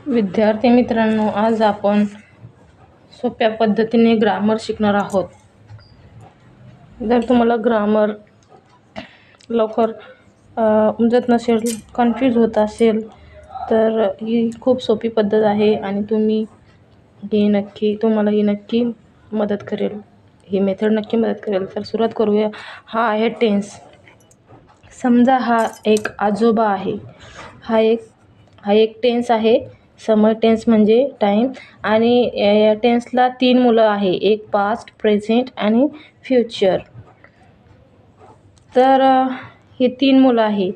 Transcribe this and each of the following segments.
विद्यार्थी मित्रांनो, आज आपण सोप्या पद्धतीने ग्रामर शिकणार आहोत. जर तुम्हाला ग्रामर लवकर उमजत नसेल, कन्फ्यूज होत असेल, तर ही खूप सोपी पद्धत आहे आणि तुम्हाला ही नक्की मदत करेल. ही मेथड नक्की मदत करेल. तर सुरुवात करूया. हा आहे टेन्स. समजा हा एक आजोबा आहे. हा एक टेन्स आहे. समय टेन्स म्हणजे टाईम. आणि या टेन्सला 3 मुलं आहे. एक पास्ट, प्रेझेंट आणि फ्युचर. तर ही 3 मुलं आहे.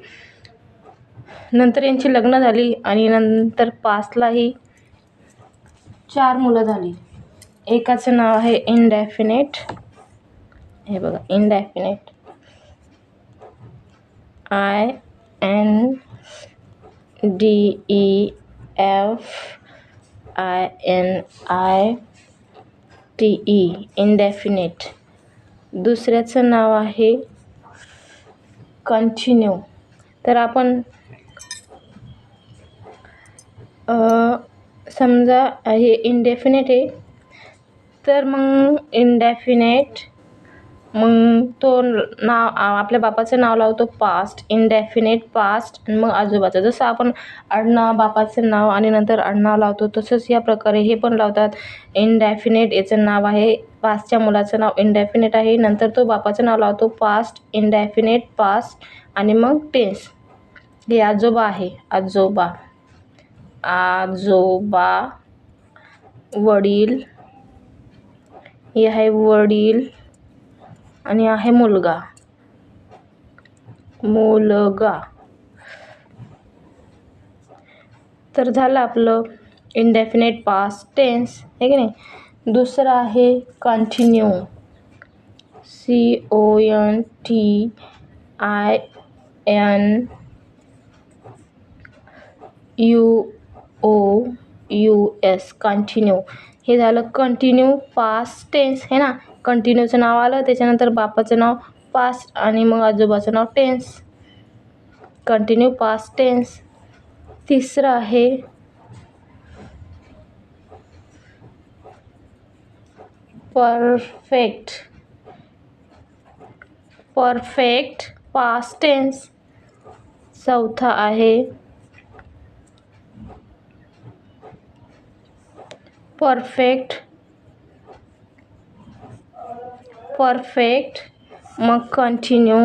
नंतर यांची लग्न झाली आणि नंतर पास्टलाही 4 मुलं झाली. एकाचं नाव आहे इनडेफिनेट. हे बघा, इनडेफिनेट. INDEFINITE, indefinite. दुसऱ्याचं नाव आहे कंटिन्यू. तर आपण समजा हे इनडेफिनेट आहे, तर मग इनडेफिनेट, मग तो आपल्या बापाचं नाव लावतो पास्ट, इनडेफिनेट पास्ट, आणि मग आजोबाचं. जसं आपण आडनाव, बापाचं नाव आणि नंतर आडनाव लावतो, तसंच या प्रकारे हे पण लावतात. इनडेफिनेट याचं नाव आहे, पास्टच्या मुलाचं नाव इनडेफिनेट आहे, नंतर तो बापाचं नाव लावतो पास्ट, इनडेफिनेट पास्ट, आणि मग टेन्स. हे आजोबा आहे. आजोबा, वडील. हे आहे वडील आणि आहे मुलगा. तर झालं आपलं इनडेफिनेट पास्ट टेन्स, आहे की नाही. दुसरं आहे कंटिन्यू. CONTINUOUS, continue. हे झालं कंटिन्यू पास्ट टेन्स, आहे ना. कंटिन्यूचं नाव आलं, त्याच्यानंतर बापाचं नाव पास्ट आणि मग आजोबाचं नाव टेन्स. Continue past tense. तिसरं आहे परफेक्ट पास्ट टेन्स. चौथा आहे परफेक्ट, मग कंटिन्यू,